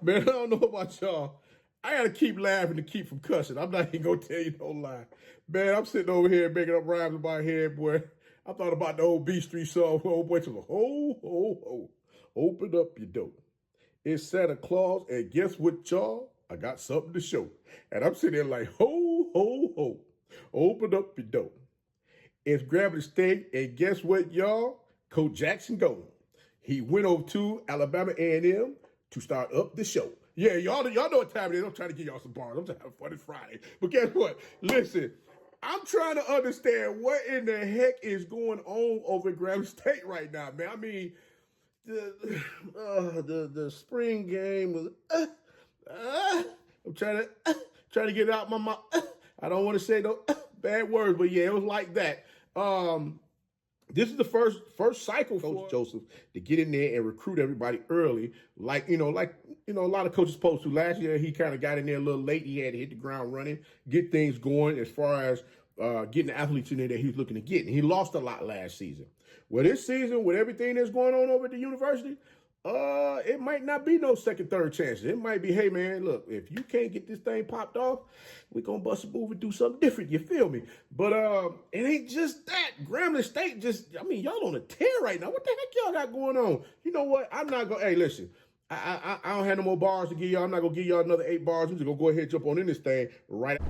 Man, I don't know about y'all. I gotta keep laughing to keep from cussing. I'm not even gonna tell you no lie. Man, I'm sitting over here making up rhymes in my head, boy. I thought about the old B Street song, old boy to the ho, ho, ho. Open up your door. It's Santa Claus, and guess what, y'all? I got something to show. And I'm sitting there like, ho, ho, ho. Open up your door. It's Grambling State, and guess what, y'all? Coach Jackson gone. He went over to Alabama A&M to start up the show. Yeah, y'all know what time it is. I'm trying to give y'all some bars. I'm trying to have fun. It's Friday. But guess what? Listen, I'm trying to understand what in the heck is going on over at Grambling State right now, man. I mean, the spring game was. I'm trying to get it out my mouth. I don't want to say no bad words, but yeah, it was like that. This is the first cycle for Coach Joseph to get in there and recruit everybody early, like a lot of coaches supposed to. Last year, he kind of got in there a little late. He had to hit the ground running, get things going as far as getting the athletes in there that he was looking to get. And he lost a lot last season. Well, this season, with everything that's going on over at the university, it might not be no second, third chances. It might be, hey, man, look, if you can't get this thing popped off, we're going to bust a move and do something different. You feel me? But it ain't just that. Grambling State y'all on a tear right now. What the heck y'all got going on? You know what? I'm not going to, hey, listen, I don't have no more bars to give y'all. I'm not going to give y'all another 8 bars. We're just going to go ahead and jump on in this thing right now.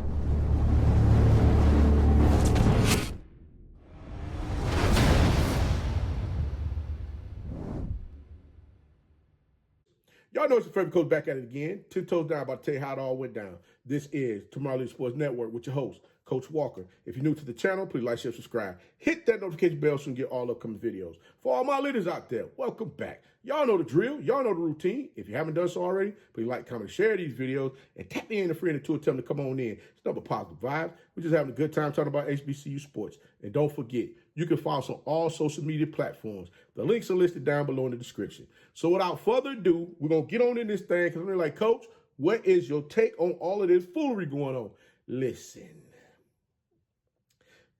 Y'all know it's your favorite coach back at it again. 10 toes down, about to tell you how it all went down. This is Tomorrow League Sports Network with your host, Coach Walker. If you're new to the channel, please like, share, subscribe. Hit that notification bell so you can get all upcoming videos. For all my leaders out there, welcome back. Y'all know the drill. Y'all know the routine. If you haven't done so already, please like, comment, share these videos, and tap the end of friend to tell them to come on in. It's nothing but positive vibes. We're just having a good time talking about HBCU sports. And don't forget, you can follow us on all social media platforms. The links are listed down below in the description. So without further ado, we're going to get on in this thing because we're like, Coach, what is your take on all of this foolery going on? Listen.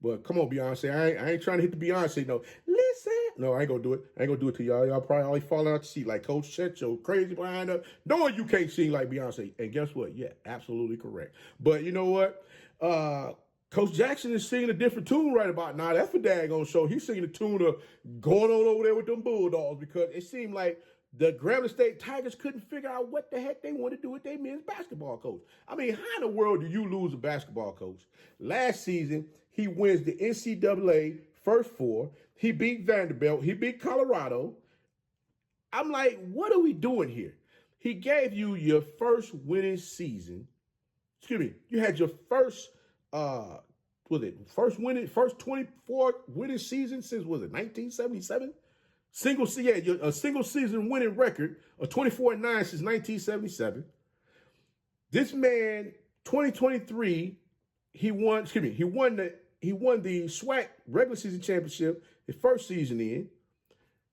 But come on, Beyonce. I ain't trying to hit the Beyonce note. Listen. No, I ain't going to do it. I ain't going to do it to y'all. Y'all probably always falling out the seat like, Coach, shut your crazy behind up. Knowing you can't sing like Beyonce. And guess what? Yeah, absolutely correct. But you know what? Coach Jackson is singing a different tune right about now. That's for daggone show. He's singing a tune of going on over there with them Bulldogs because it seemed like the Grambling State Tigers couldn't figure out what the heck they wanted to do with their men's basketball coach. I mean, how in the world do you lose a basketball coach? Last season, he wins the NCAA first 4. He beat Vanderbilt. He beat Colorado. I'm like, what are we doing here? He gave you your first winning season. Excuse me. You had your first first 24 winning season since, 1977? A single season winning record of 24-9 since 1977. This man, 2023, he won the SWAC regular season championship his first season in.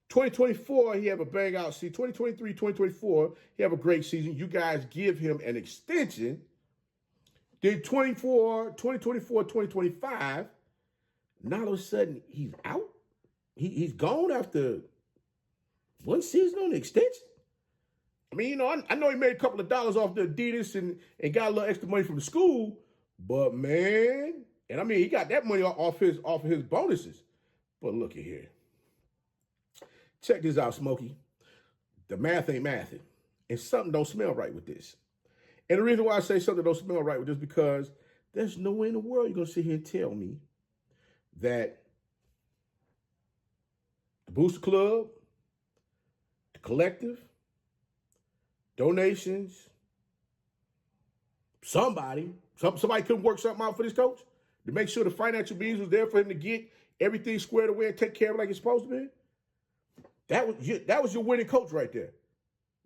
2024, he have a bang out season. 2023, 2024, he have a great season. You guys give him an extension. Then 2024, 2025, now all of a sudden he's out. He's gone after one season on the extension. I mean, I know he made a couple of dollars off the Adidas and got a little extra money from the school, but man, and I mean, he got that money off of his bonuses. But look at here. Check this out, Smokey. The math ain't mathing, and something don't smell right with this. And the reason why I say something don't smell right with this is because there's no way in the world you're going to sit here and tell me that the Booster Club, the collective, donations, somebody couldn't work something out for this coach to make sure the financial means was there for him to get everything squared away and take care of it like it's supposed to be. That was your winning coach right there.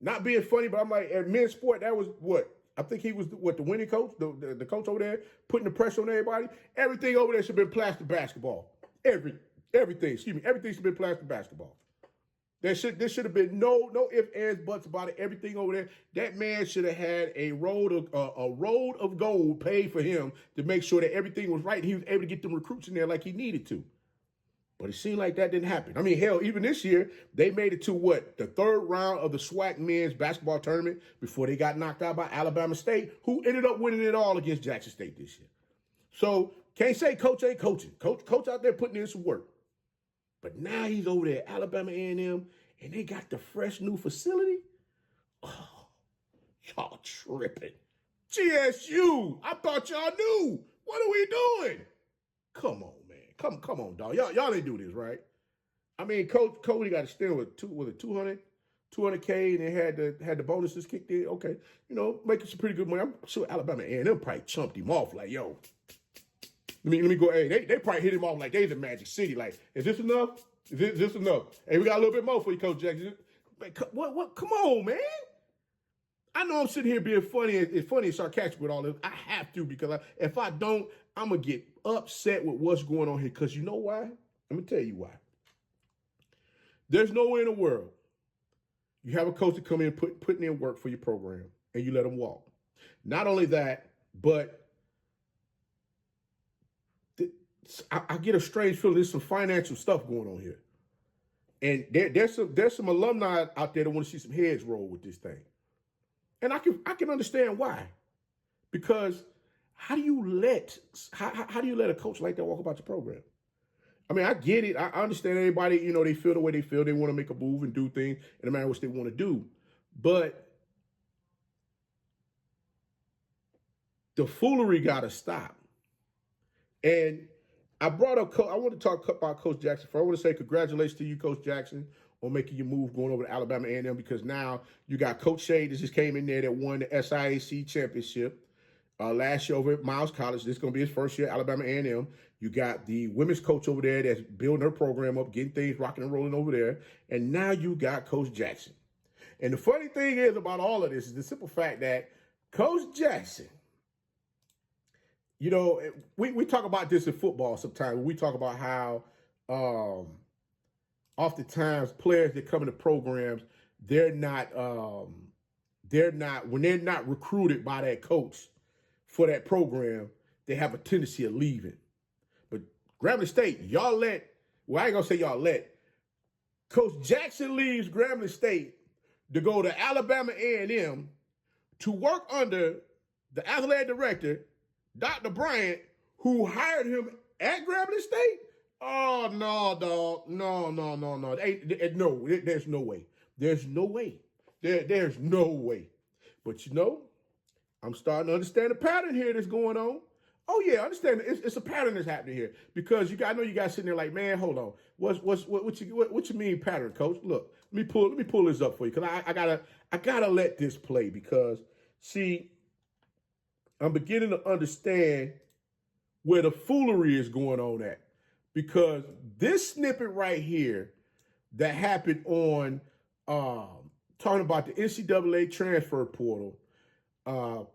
Not being funny, but I'm like, at men's sport, that was what? I think he was the winning coach, the coach over there, putting the pressure on everybody. Everything over there should have been plastic basketball. Everything should have been plastic basketball. There should have been no ifs, ands, buts about it. Everything over there. That man should have had a road of gold paid for him to make sure that everything was right and he was able to get them recruits in there like he needed to. But it seemed like that didn't happen. I mean, hell, even this year, they made it to what? The third round of the SWAC men's basketball tournament before they got knocked out by Alabama State, who ended up winning it all against Jackson State this year. So can't say Coach ain't coaching. Coach out there putting in some work. But now he's over there at Alabama A&M, and they got the fresh new facility. Oh, y'all tripping. GSU, I thought y'all knew. What are we doing? Come on, man. Come on, dog. Y'all didn't do this, right? I mean, Cody got to stand with 200K, and they had the bonuses kicked in. Okay, making some pretty good money. I'm sure Alabama A&M probably chumped him off like, yo, let me go. Hey, they probably hit him off like they the Magic City. Like, is this enough? Is this enough? Hey, we got a little bit more for you, Coach Jackson. What? Come on, man. I know I'm sitting here being funny and sarcastic with all this. I have to, because if I don't, I'm going to get upset with what's going on here. Because you know why? Let me tell you why. There's no way in the world you have a coach to come in putting in work for your program and you let them walk. Not only that, but I get a strange feeling there's some financial stuff going on here. And there's some alumni out there that want to see some heads roll with this thing. And I can understand why. Because how do you let a coach like that walk about your program? I mean, I get it. I understand everybody, they feel the way they feel. They want to make a move and do things in the manner which they want to do. But the foolery got to stop. And I want to talk about Coach Jackson. I want to say congratulations to you, Coach Jackson, on making your move going over to Alabama A&M, because now you got Coach Shade that just came in there that won the SIAC championship last year over at Miles College. This is going to be his first year at Alabama A&M. You got the women's coach over there that's building her program up, getting things rocking and rolling over there. And now you got Coach Jackson. And the funny thing is about all of this is the simple fact that Coach Jackson, we talk about this in football sometimes. We talk about how oftentimes players that come into programs, when they're not recruited by that coach for that program, they have a tendency of leaving. But Grambling State, I ain't gonna say y'all let. Coach Jackson leaves Grambling State to go to Alabama A&M to work under the athletic director, Dr. Bryant, who hired him at Grambling State. Oh, no, dog. No. There's no way. There's no way. There's no way. But I'm starting to understand the pattern here that's going on. Oh, yeah, I understand. It's a pattern that's happening here. Because I know you guys sitting there like, man, hold on. What you mean pattern, Coach? Look, let me pull this up for you, because I gotta let this play, because see, I'm beginning to understand where the foolery is going on at. Because this snippet right here that happened on talking about the NCAA transfer portal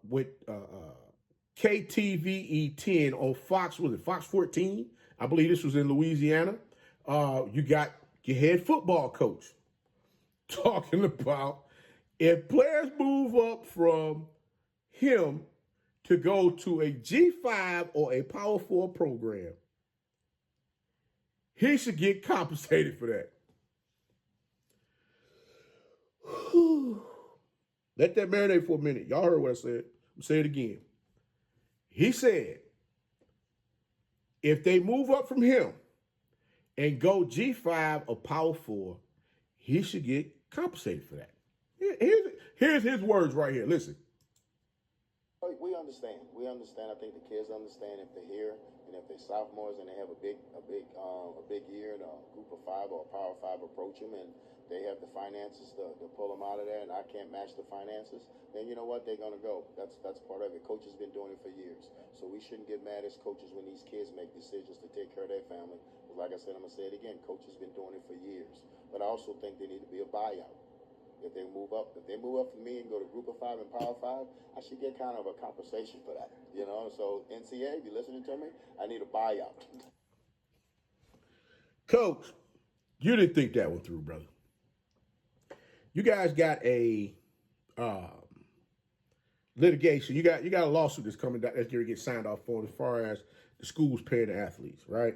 with KTVE 10 on Fox 14? I believe this was in Louisiana. You got your head football coach talking about if players move up from him to go to a G5 or a Power 4 program, he should get compensated for that. Whew. Let that marinate for a minute. Y'all heard what I said. I'm saying it again. He said, if they move up from him and go G5 or Power 4, he should get compensated for that. Here's his words right here. Listen. We understand. I think the kids understand if they're here and if they're sophomores and they have a big year and a group of 5 or a Power 5 approach them and they have the finances to pull them out of there, and I can't match the finances, then you know what? They're gonna go. That's part of it. Coach has been doing it for years, so we shouldn't get mad as coaches when these kids make decisions to take care of their family. Like I said, I'm gonna say it again. Coach has been doing it for years, but I also think there need to be a buyout. If they move up from me and go to Group of 5 and Power 5, I should get kind of a compensation for that. So NCAA, if you're listening to me, I need a buyout. Coach, you didn't think that one through, brother. You guys got a litigation. You got a lawsuit that's coming down that's going to get signed off for as far as the schools paying the athletes, right?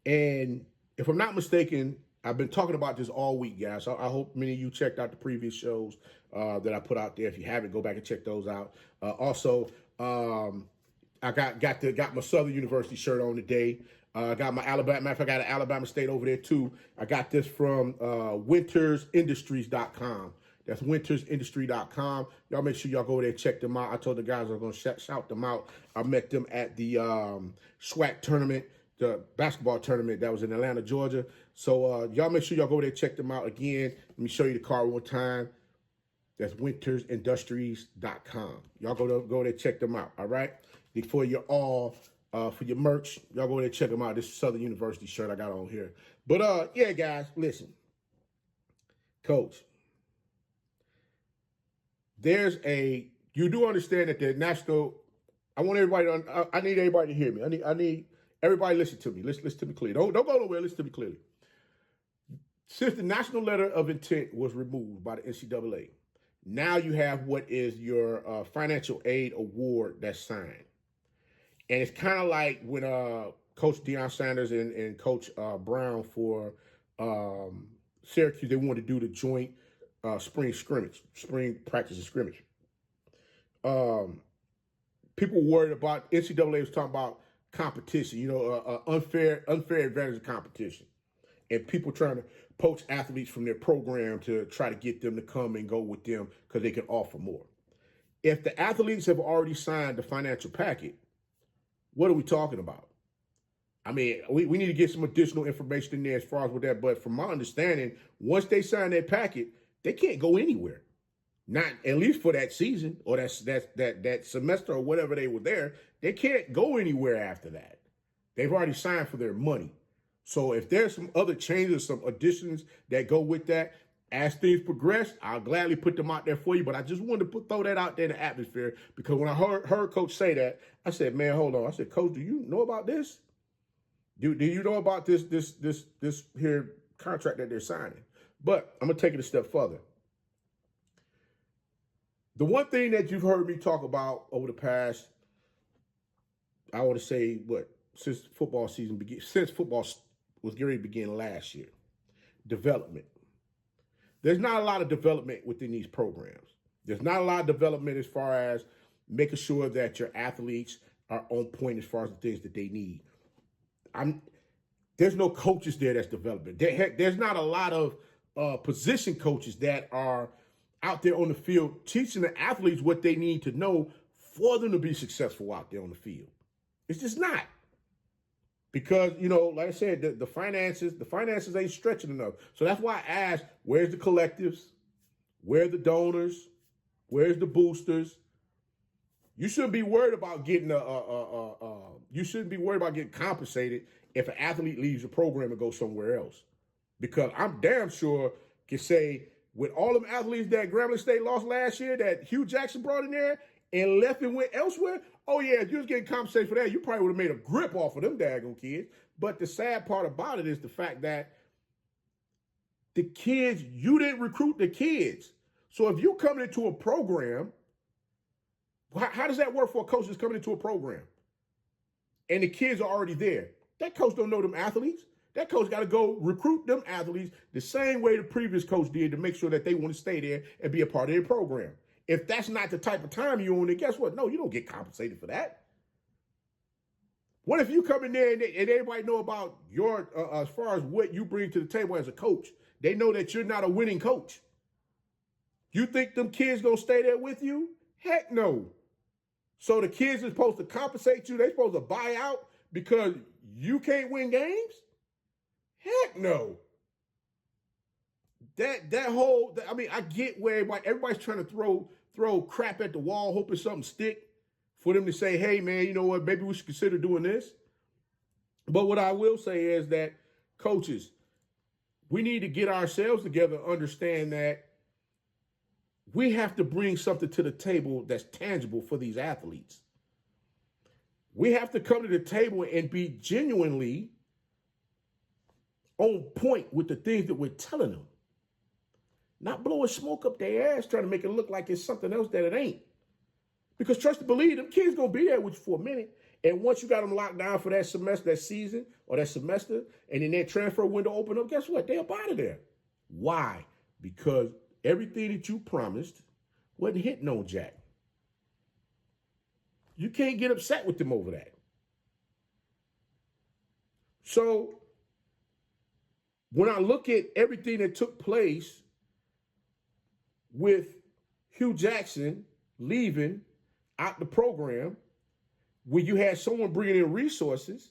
And if I'm not mistaken, I've been talking about this all week, guys. So I hope many of you checked out the previous shows that I put out there. If you haven't, go back and check those out. Also, I got my Southern University shirt on today. I got my Alabama. I got an Alabama State over there too. I got this from wintersindustries.com. That's wintersindustry.com. Y'all make sure y'all go there and check them out. I told the guys I was going to shout them out. I met them at the SWAC tournament, the basketball tournament that was in Atlanta, Georgia. So y'all make sure y'all go there and check them out. Again, let me show you the card one time. That's wintersindustries.com. Y'all go there, check them out, all right? For your for your merch, y'all go there and check them out. This Southern University shirt I got on here. But yeah, guys, listen. Coach, you do understand that the national, I need everybody to hear me. I need everybody to listen to me. Listen to me clearly. Don't go nowhere. Listen to me clearly. Since the national letter of intent was removed by the NCAA, now you have what is your financial aid award that's signed. And it's kind of like when Coach Deion Sanders and Coach Brown for Syracuse, they wanted to do the joint spring practice and scrimmage. People worried about, NCAA was talking about competition, unfair advantage of competition. And people trying to poach athletes from their program to try to get them to come and go with them because they can offer more. If the athletes have already signed the financial packet, what are we talking about? I mean, we need to get some additional information in there as far as with that. But from my understanding, once they sign that packet, they can't go anywhere. Not at least for that season or that semester or whatever they were there. They can't go anywhere after that. They've already signed for their money. So if there's some other changes, some additions that go with that, as things progress, I'll gladly put them out there for you. But I just wanted to throw that out there in the atmosphere because when I heard Coach say that, I said, man, hold on. I said, Coach, do you know about this? Do you know about this here contract that they're signing? But I'm going to take it a step further. The one thing that you've heard me talk about over the past, I want to say, since football season began, since football was getting ready to begin last year, development. There's not a lot of development within these programs. There's not a lot of development as far as making sure that your athletes are on point as far as the things that they need. There's no coaches there that's developing. There's not a lot of position coaches that are out there on the field teaching the athletes what they need to know for them to be successful out there on the field. It's just not. Because, like I said, the finances ain't stretching enough. So that's why I asked, where's the collectives? Where are the donors? Where's the boosters? You shouldn't be worried about getting compensated if an athlete leaves the program and goes somewhere else. Because I'm damn sure can say with all them athletes that Grambling State lost last year that Hugh Jackson brought in there and left and went elsewhere, oh yeah, if you was getting compensated for that, you probably would have made a grip off of them daggone kids. But the sad part about it is the fact that the kids, you didn't recruit the kids. So if you're coming into a program, how does that work for a coach that's coming into a program? And the kids are already there. That coach don't know them athletes. That coach got to go recruit them athletes the same way the previous coach did to make sure that they want to stay there and be a part of their program. If that's not the type of time you're on, then guess what? No, you don't get compensated for that. What if you come in there and everybody know about your, as far as what you bring to the table as a coach, they know that you're not a winning coach. You think them kids gonna stay there with you? Heck no. So the kids are supposed to compensate you. They're supposed to buy out because you can't win games? Heck no. I get where everybody's trying to throw crap at the wall, hoping something stick for them to say, hey, man, you know what, maybe we should consider doing this. But what I will say is that, coaches, we need to get ourselves together and understand that we have to bring something to the table that's tangible for these athletes. We have to come to the table and be genuinely on point with the things that we're telling them. Not blowing smoke up their ass, trying to make it look like it's something else that it ain't. Because trust and believe, them kids going to be there with you for a minute. And once you got them locked down for that semester, that season, or that semester, and then that transfer window open up, guess what? They're up out of there. Why? Because everything that you promised wasn't hitting on Jack. You can't get upset with them over that. So when I look at everything that took place with Hugh Jackson leaving out the program, when you had someone bringing in resources,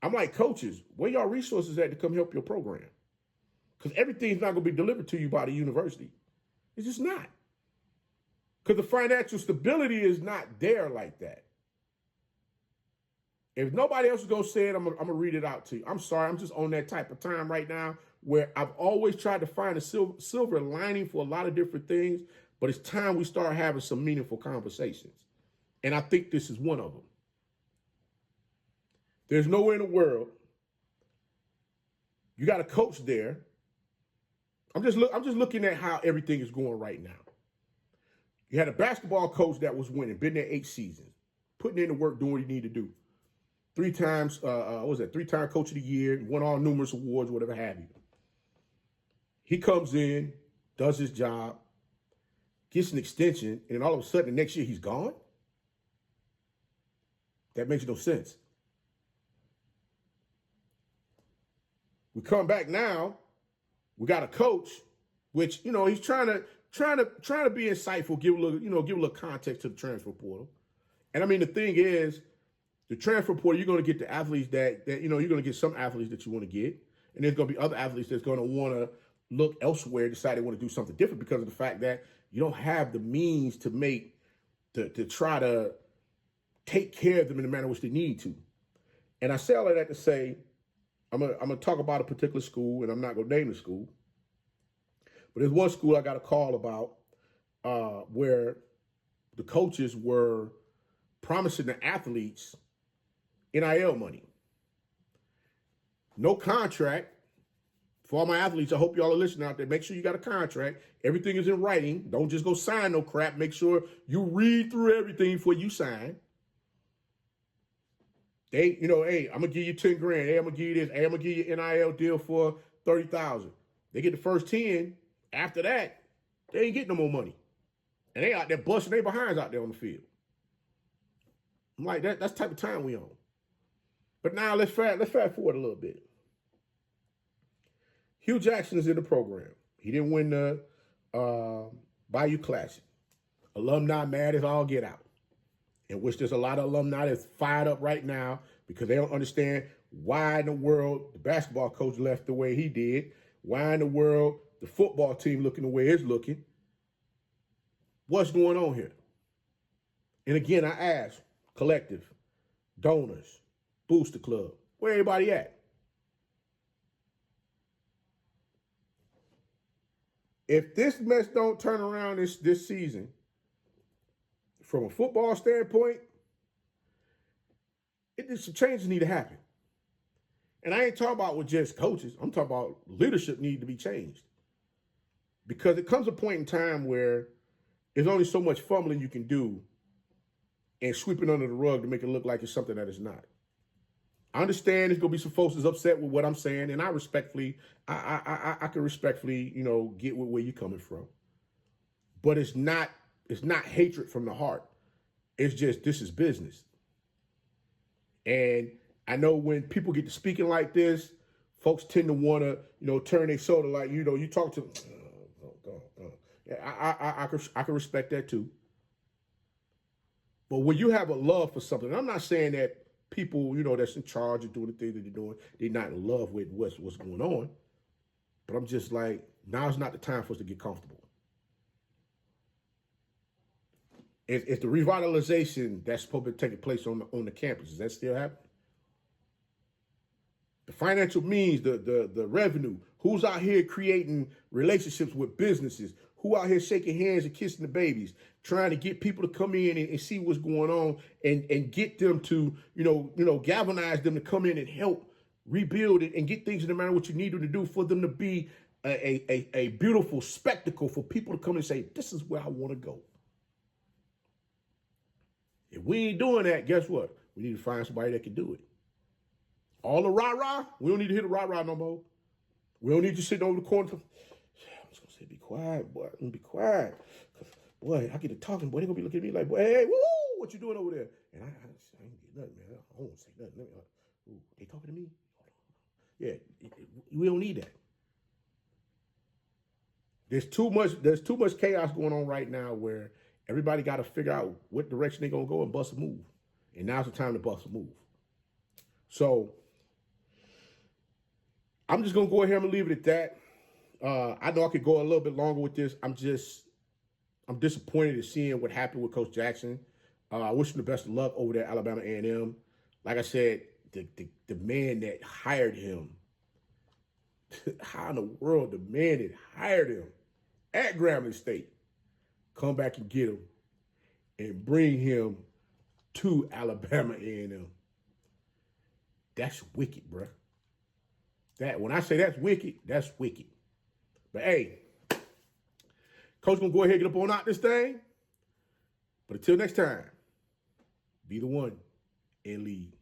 I'm like, coaches, where y'all resources at to come help your program? Because everything's not going to be delivered to you by the university. It's just not. Because the financial stability is not there like that. If nobody else is going to say it, I'm going to read it out to you. I'm sorry, I'm just on that type of time right now where I've always tried to find a silver lining for a lot of different things, but it's time we start having some meaningful conversations. And I think this is one of them. There's nowhere in the world. You got a coach there. I'm just looking at how everything is going right now. You had a basketball coach that was winning, been there 8 seasons, putting in the work, doing what he needed to do. 3 times, 3-time coach of the year, won all numerous awards, whatever have you. He comes in, does his job, gets an extension, and then all of a sudden the next year he's gone? That makes no sense. We come back now, we got a coach, which, he's trying to be insightful, give a little context to the transfer portal. And I mean, the thing is, the transfer portal, you're going to get the athletes that you're going to get some athletes that you want to get. And there's going to be other athletes that's going to want to look elsewhere, decide they want to do something different because of the fact that you don't have the means to try to take care of them in the manner which they need to. And I say all of that to say, I'm gonna talk about a particular school, and I'm not going to name the school. But there's one school I got a call about where the coaches were promising the athletes NIL money. No contract. For all my athletes, I hope y'all are listening out there. Make sure you got a contract. Everything is in writing. Don't just go sign no crap. Make sure you read through everything before you sign. Hey, I'm going to give you 10 grand. Hey, I'm going to give you this. Hey, I'm going to give you an NIL deal for 30,000. They get the first 10. After that, they ain't getting no more money. And they out there busting their behinds out there on the field. I'm like, that's the type of time we on. But now let's fast forward a little bit. Hugh Jackson is in the program. He didn't win the Bayou Classic. Alumni mad as all get out. In which there's a lot of alumni that's fired up right now because they don't understand why in the world the basketball coach left the way he did. Why in the world the football team looking the way it's looking. What's going on here? And again, I ask, collective, donors, booster club, where everybody at? If this mess don't turn around this season, from a football standpoint, some changes need to happen. And I ain't talking about with just coaches. I'm talking about leadership need to be changed. Because it comes a point in time where there's only so much fumbling you can do and sweeping under the rug to make it look like it's something that it's not. I understand there's gonna be some folks that's upset with what I'm saying, and I can respectfully, get where you're coming from. But it's not hatred from the heart. It's just, this is business. And I know when people get to speaking like this, folks tend to want to, turn their shoulder like, you talk to them. I can respect that too. But when you have a love for something, and I'm not saying that people, that's in charge of doing the things that they're doing, they're not in love with what's going on. But I'm just like, now's not the time for us to get comfortable. It's the revitalization that's supposed to be taking place on the campus. Is that still happening? The financial means, the revenue. Who's out here creating relationships with businesses? Who out here shaking hands and kissing the babies, trying to get people to come in and see what's going on and get them to, galvanize them to come in and help rebuild it and get things in the manner what you need them to do for them to be a beautiful spectacle for people to come and say, this is where I want to go. If we ain't doing that, guess what? We need to find somebody that can do it. All the rah-rah, we don't need to hit the rah-rah no more. We don't need you sitting over the corner. I'm just going to say, be quiet, boy. I'm going to be quiet. Because, boy, I get to talking, boy, they're going to be looking at me like, boy, hey, woo, what you doing over there? And I ain't get nothing, man. I don't say nothing. Ooh, they talking to me? Yeah, we don't need that. There's too much chaos going on right now where everybody got to figure out what direction they're going to go and bust a move. And now's the time to bust a move. So I'm just going to go ahead and leave it at that. I know I could go a little bit longer with this. I'm disappointed at seeing what happened with Coach Jackson. I wish him the best of luck over there at Alabama A&M. Like I said, the man that hired him, how in the world the man that hired him at Grambling State come back and get him and bring him to Alabama A&M? That's wicked, bruh. That when I say that's wicked, that's wicked. But hey, Coach gonna go ahead and get up on out this thing. But until next time, be the one and lead.